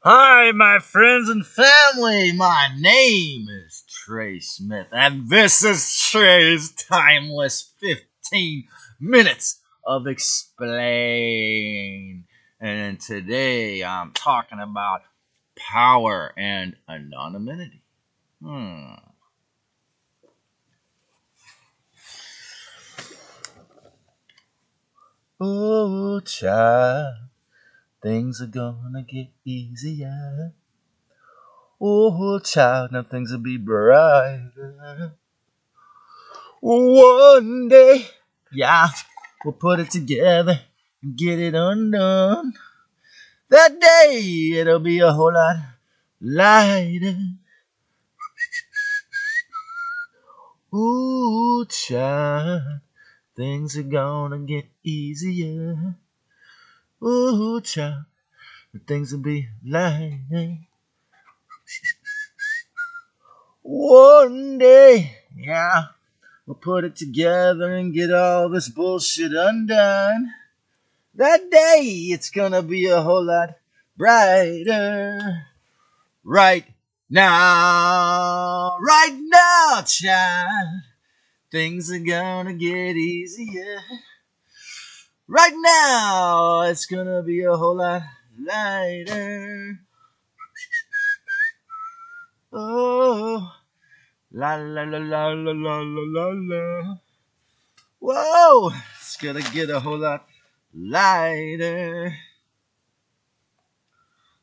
Hi, my friends and family. My name is Trey Smith, and this is Trey's timeless 15 minutes of explain. And today I'm talking about power and anonymity. Hmm. Oh, child, things are gonna get easier. Oh, child, now things will be brighter. One day, yeah, we'll put it together and get it undone. That day, it'll be a whole lot lighter. Ooh, child, things are gonna get easier. Ooh, child, things will be lighter. One day, yeah, we'll put it together and get all this bullshit undone. That day, it's gonna be a whole lot brighter. Right now, child, things are gonna get easier. Right now, it's gonna be a whole lot lighter. Oh, la la la la la la la la la. Whoa, it's gonna get a whole lot lighter.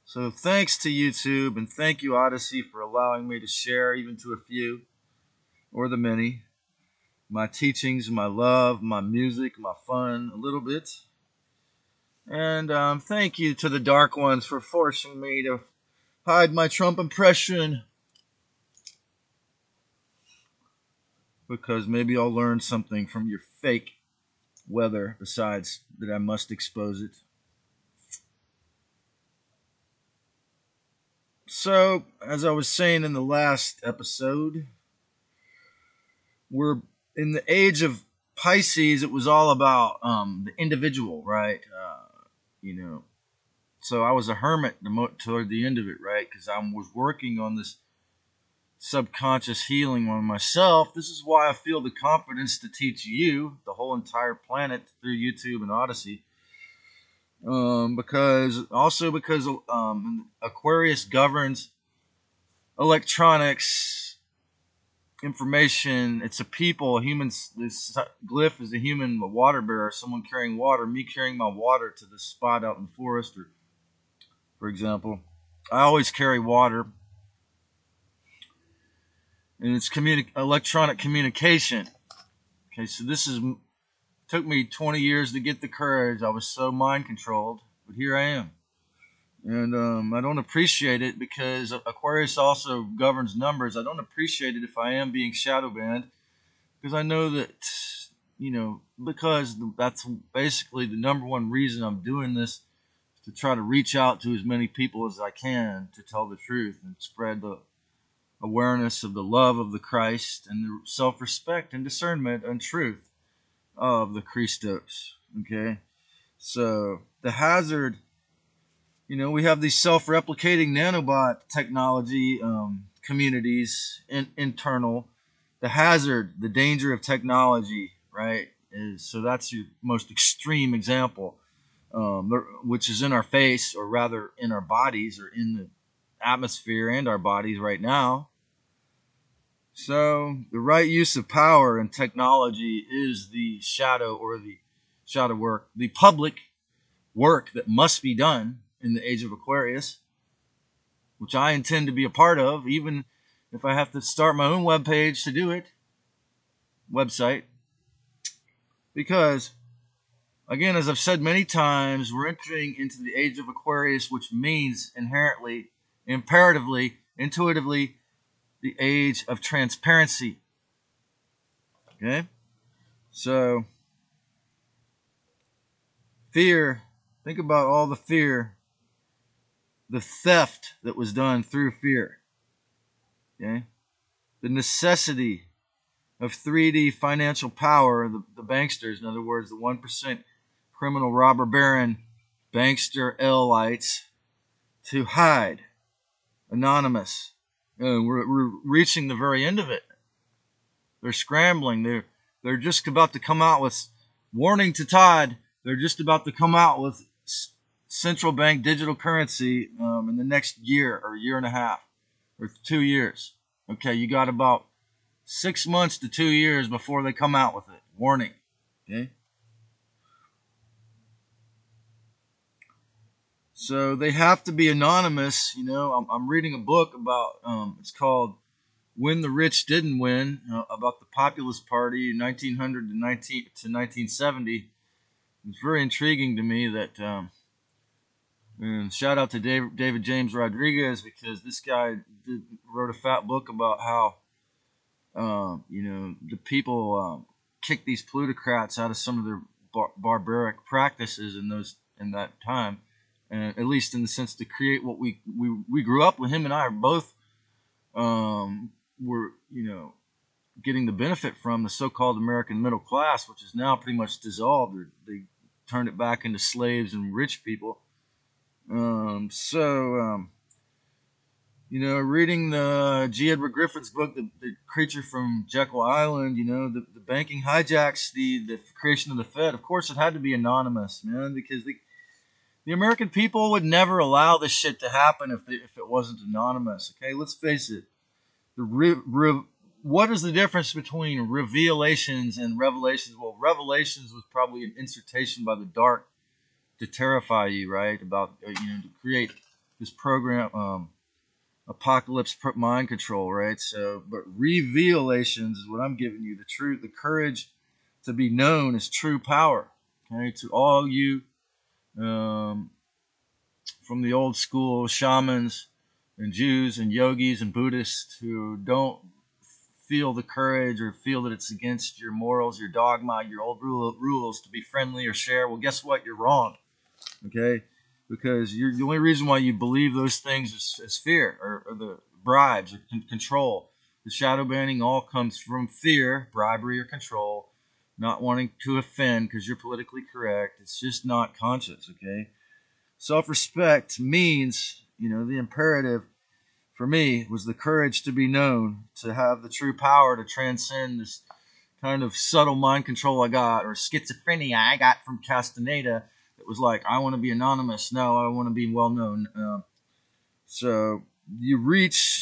So thanks to YouTube and thank you Odyssey for allowing me to share even to a few or the many my teachings, my love, my music, my fun a little bit. And thank you to the Dark Ones for forcing me to hide my Trump impression because maybe I'll learn something from your fake weather besides that I must expose it. So, as I was saying in the last episode, we're in the age of Pisces. It was all about the individual, right? You know, so I was a hermit toward the end of it, right? Because I was working on this subconscious healing on myself. This is why I feel the confidence to teach you, the whole entire planet, through YouTube and Odyssey. Because Aquarius governs electronics, information. It's a people. Humans. This glyph is a human, a water bearer, someone carrying water. Me carrying my water to the spot out in the forest, or for example, I always carry water, and it's electronic communication. Okay, so this is took me 20 years to get the courage. I was so mind controlled, but here I am. And I don't appreciate it because Aquarius also governs numbers. I don't appreciate it if I am being shadow banned because I know that, because that's basically the number one reason I'm doing this, to try to reach out to as many people as I can to tell the truth and spread the awareness of the love of the Christ and the self respect and discernment and truth of the Christos. Okay? So the hazard, we have these self-replicating nanobot technology communities internal. The hazard, the danger of technology, right? Is so that's your most extreme example, which is in our face, or rather in our bodies, or in the atmosphere and our bodies right now. So the right use of power and technology is the shadow, or the shadow work, the public work that must be done in the age of Aquarius, which I intend to be a part of, even if I have to start my own webpage to do it, website. Because, again, as I've said many times, we're entering into the age of Aquarius, which means inherently, imperatively, intuitively, the age of transparency. Okay? So, fear, think about all the fear, the theft that was done through fear. Okay? The necessity of 3D financial power, the banksters, in other words, the 1% criminal robber baron bankster L-lights, to hide. Anonymous. We're reaching the very end of it. They're scrambling. They're just about to come out with warning to Todd. They're just about to come out with central bank digital currency in the next year or year and a half or 2 years. Okay, you got about 6 months to 2 years before they come out with it. Warning. Okay. So they have to be anonymous. I'm reading a book about. It's called "When the Rich Didn't Win," about the Populist Party, 1900 to 1970. It's very intriguing to me that. And shout out to David James Rodriguez, because this guy wrote a fat book about how the people kicked these plutocrats out of some of their barbaric practices in that time, and at least in the sense to create what we grew up with. Him and I are both were getting the benefit from the so-called American middle class, which is now pretty much dissolved. They turned it back into slaves and rich people. Reading the G. Edward Griffith's book, the Creature from Jekyll Island, the banking hijacks, the creation of the Fed. Of course, it had to be anonymous, man, because the American people would never allow this shit to happen if it wasn't anonymous. Okay, let's face it. What is the difference between revelations and revelations? Well, revelations was probably an insertion by the dark to terrify you, right? About to create this program, apocalypse mind control, right? So, but revelations is what I'm giving you. The truth, the courage to be known is true power. Okay, to all you from the old school shamans and Jews and yogis and Buddhists who don't feel the courage or feel that it's against your morals, your dogma, your old rules to be friendly or share. Well, guess what? You're wrong. Okay, because the only reason why you believe those things is fear or the bribes or control. The shadow banning all comes from fear, bribery, or control, not wanting to offend because you're politically correct. It's just not conscious. Okay, self-respect means the imperative for me was the courage to be known, to have the true power to transcend this kind of subtle mind control I got, or schizophrenia I got from Castaneda. It was like, I want to be anonymous. No, I want to be well known. So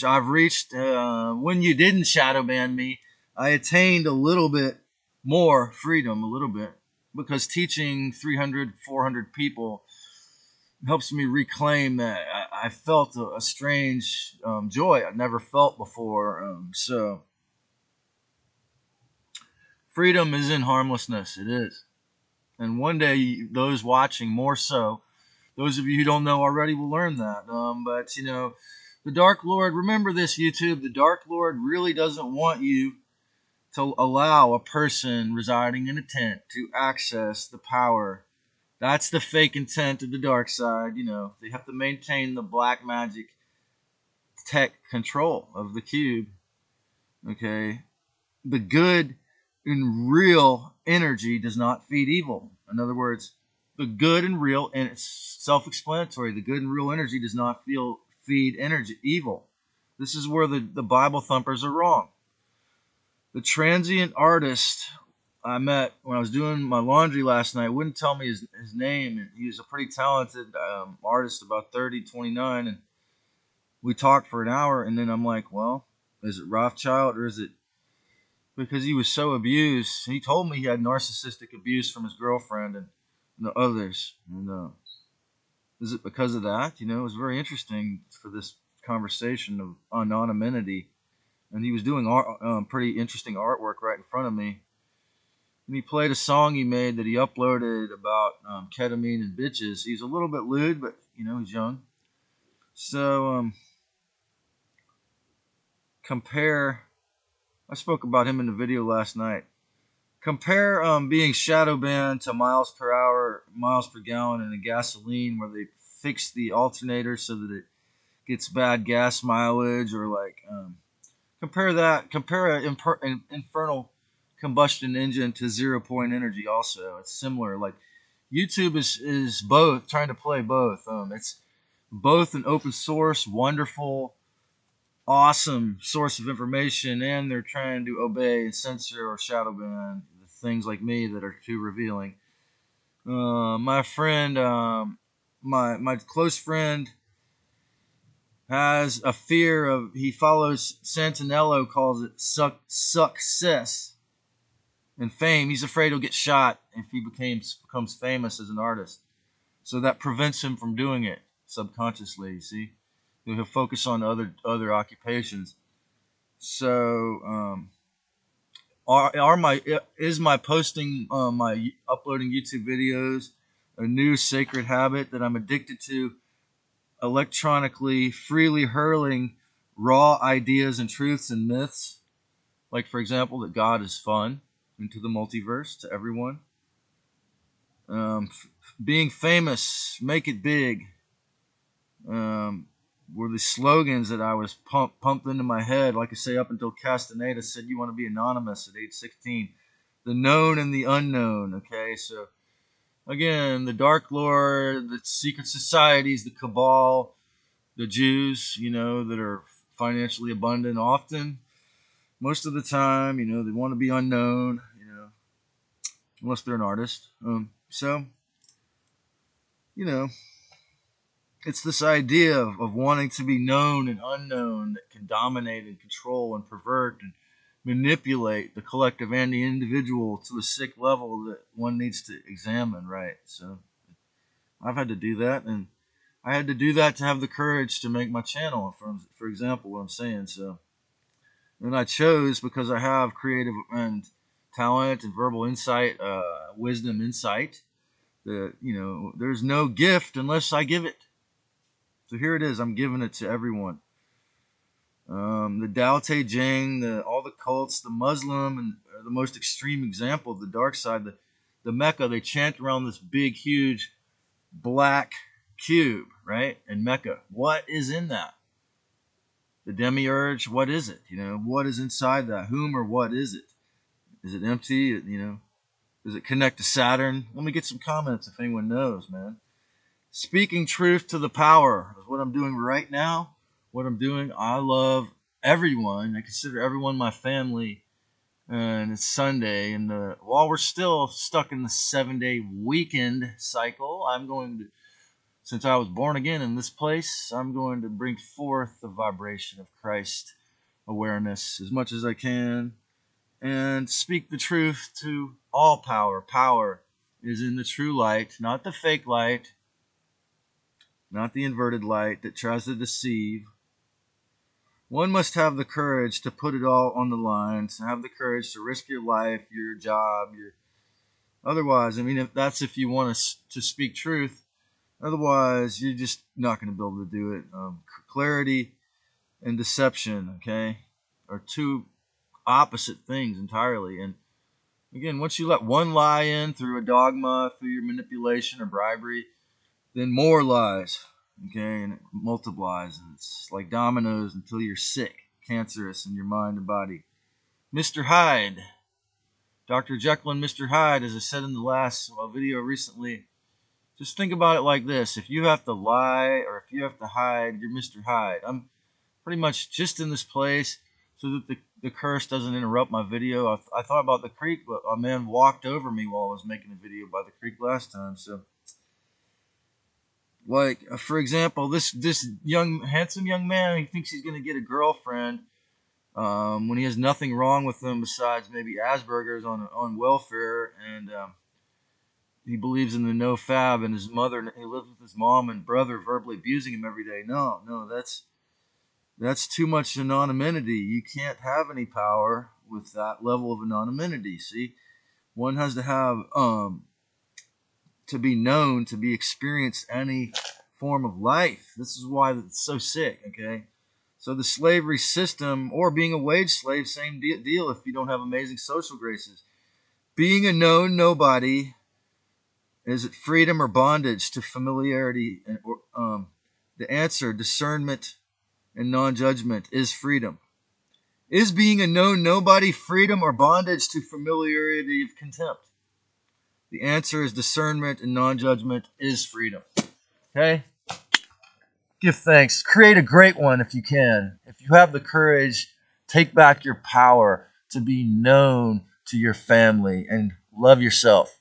I've reached, when you didn't shadow ban me, I attained a little bit more freedom, a little bit, because teaching 300, 400 people helps me reclaim that I felt a strange joy I'd never felt before. So freedom is in harmlessness. It is. And one day, those watching more so, those of you who don't know already will learn that. But the Dark Lord, remember this, YouTube, the Dark Lord really doesn't want you to allow a person residing in a tent to access the power. That's the fake intent of the dark side. They have to maintain the black magic tech control of the cube. Okay. The good and real energy does not feed evil. In other words, the good and real, and it's self-explanatory, the good and real energy does not feed evil. This is where the Bible thumpers are wrong. The transient artist I met when I was doing my laundry last night wouldn't tell me his name, and he was a pretty talented artist, about 30, 29, and we talked for an hour, and then I'm like, well, is it Rothschild or is it because he was so abused? He told me he had narcissistic abuse from his girlfriend and the others. And is it because of that? It was very interesting for this conversation of anonymity. And he was doing pretty interesting artwork right in front of me. And he played a song he made that he uploaded about ketamine and bitches. He's a little bit lewd, but he's young. So I spoke about him in the video last night. Compare being shadow banned to miles per hour, miles per gallon in a gasoline where they fix the alternator so that it gets bad gas mileage, or compare an infernal combustion engine to 0 point energy. Also, it's similar. Like YouTube is both trying to play both. It's both an open source, wonderful, awesome source of information, and they're trying to obey and censor or shadow ban things like me that are too revealing. My friend, my close friend, has a fear of. He follows Santinello, calls it success and fame. He's afraid he'll get shot if he becomes famous as an artist. So that prevents him from doing it subconsciously. You see, he'll focus on other occupations. So, is my posting, my uploading YouTube videos, a new sacred habit that I'm addicted to? Electronically, freely hurling raw ideas and truths and myths, like for example that God is fun, into the multiverse to everyone. Being famous, make it big. Were the slogans that I was pumped into my head. Like I say, up until Castaneda said, "You want to be anonymous" at age 16. The known and the unknown. Okay, so again, the Dark Lord, the secret societies, the cabal, the Jews, that are financially abundant. Often, most of the time, they want to be unknown. Unless they're an artist. So, you know, it's this idea of wanting to be known and unknown that can dominate and control and pervert and manipulate the collective and the individual to a sick level that one needs to examine, right? So I've had to do that, and I had to do that to have the courage to make my channel, for example, what I'm saying. So, and I chose because I have creative and talent and verbal insight, wisdom, insight, that, there's no gift unless I give it. So here it is. I'm giving it to everyone. The Tao Te Ching, all the cults, the Muslim, and the most extreme example of the dark side, the Mecca, they chant around this big, huge, black cube, right? In Mecca. What is in that? The demiurge, what is it? What is inside that? Whom or what is it? Is it empty? Does it connect to Saturn? Let me get some comments if anyone knows, man. Speaking truth to the power is what I'm doing right now. What I'm doing, I love everyone. I consider everyone my family. And it's Sunday, and while we're still stuck in the 7-day weekend cycle, since I was born again in this place, I'm going to bring forth the vibration of Christ awareness as much as I can and speak the truth to all power. Power is in the true light, not the fake light, not the inverted light that tries to deceive. One must have the courage to put it all on the line, to have the courage to risk your life, your job, otherwise, if you want to speak truth. Otherwise, you're just not going to be able to do it. Clarity and deception, okay, are two opposite things entirely. And again, once you let one lie in through a dogma, through your manipulation or bribery, then more lies, okay, and it multiplies, and it's like dominoes until you're sick, cancerous in your mind and body. Mr. Hyde, Dr. Jekyll and Mr. Hyde, as I said in the last video recently, just think about it like this. If you have to lie or if you have to hide, you're Mr. Hyde. I'm pretty much just in this place so that the curse doesn't interrupt my video. I thought about the creek, but a man walked over me while I was making a video by the creek last time. So, like, for example, this handsome young man, he thinks he's going to get a girlfriend when he has nothing wrong with him besides maybe Asperger's on welfare, and he believes in the no fab, and his mother, he lives with his mom and brother verbally abusing him every day. No, that's too much anonymity. You can't have any power with that level of anonymity. See, one has to have to be known, to be experienced any form of life. This is why it's so sick. Okay, so the slavery system, or being a wage slave, same deal. If you don't have amazing social graces, being a known nobody. Is it freedom or bondage to familiarity? The answer, discernment and non-judgment, is freedom. Is being a known nobody freedom or bondage to familiarity of contempt? The answer is discernment and non-judgment is freedom. Okay? Give thanks. Create a great one if you can. If you have the courage, take back your power to be known to your family and love yourself.